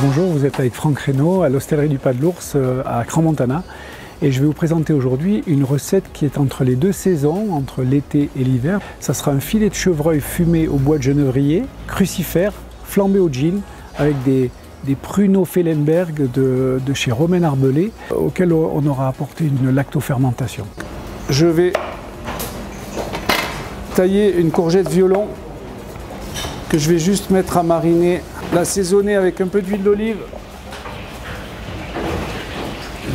Bonjour, vous êtes avec Franck Reynaud à l'Hostellerie du Pas de l'Ours à Crans-Montana et je vais vous présenter aujourd'hui une recette qui est entre les deux saisons, entre l'été et l'hiver. Ça sera un filet de chevreuil fumé au bois de genévrier, crucifère, flambé au gin avec des pruneaux Fellenberg de chez Romain Arbelé auxquels on aura apporté une lactofermentation. Je vais tailler une courgette violon que je vais juste mettre à mariner, l'assaisonner avec un peu d'huile d'olive,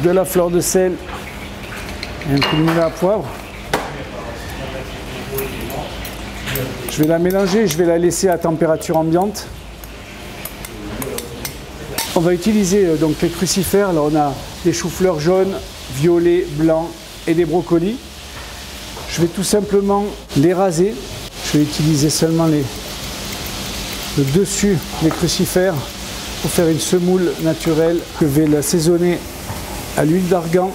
de la fleur de sel et un peu de moulin à poivre. Je vais la mélanger, je vais la laisser à température ambiante. On va utiliser donc les crucifères. Là, on a des choux-fleurs jaunes, violets, blancs et des brocolis. Je vais tout simplement les raser. Je vais utiliser seulement le dessus des crucifères pour faire une semoule naturelle. Je vais l'assaisonner à l'huile d'argan.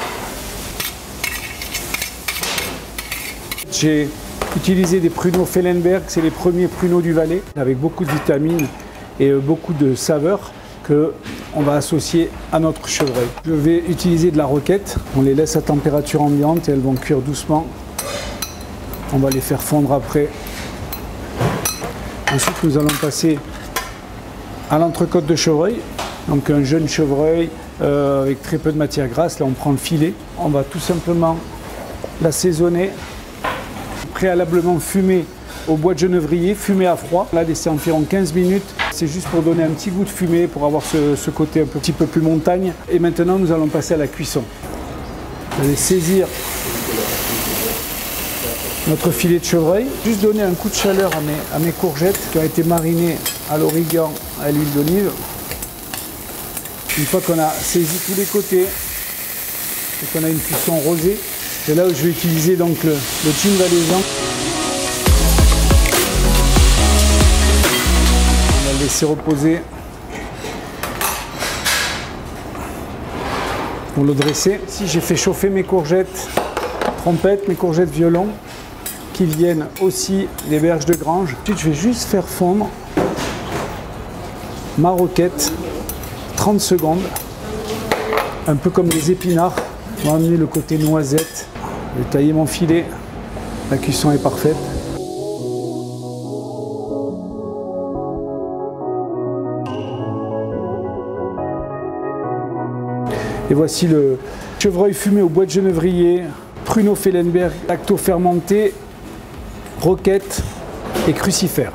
J'ai utilisé des pruneaux Fellenberg, c'est les premiers pruneaux du Valais, avec beaucoup de vitamines et beaucoup de saveurs qu'on va associer à notre chevreuil. Je vais utiliser de la roquette. On les laisse à température ambiante et elles vont cuire doucement. On va les faire fondre après. Ensuite, nous allons passer à l'entrecôte de chevreuil. Donc un jeune chevreuil avec très peu de matière grasse. Là, on prend le filet. On va tout simplement l'assaisonner. Préalablement fumé au bois de genévrier, fumé à froid. Là, laisser environ 15 minutes. C'est juste pour donner un petit goût de fumée, pour avoir ce côté un petit peu plus montagne. Et maintenant, nous allons passer à la cuisson. Je vais saisir notre filet de chevreuil, juste donner un coup de chaleur à mes courgettes qui ont été marinées à l'origan, à l'huile d'olive. Une fois qu'on a saisi tous les côtés et qu'on a une cuisson rosée, c'est là où je vais utiliser donc le gin valaisan. On va le laisser reposer pour le dresser. Ici, j'ai fait chauffer mes courgettes trompettes, mes courgettes violon, qui viennent aussi des berges de grange. Ensuite, je vais juste faire fondre ma roquette 30 secondes, un peu comme des épinards. On va amener le côté noisette. Je vais tailler mon filet. La cuisson est parfaite. Et voici le chevreuil fumé au bois de genévrier, pruneaux Fellenberg, lacto-fermenté, roquette et crucifère.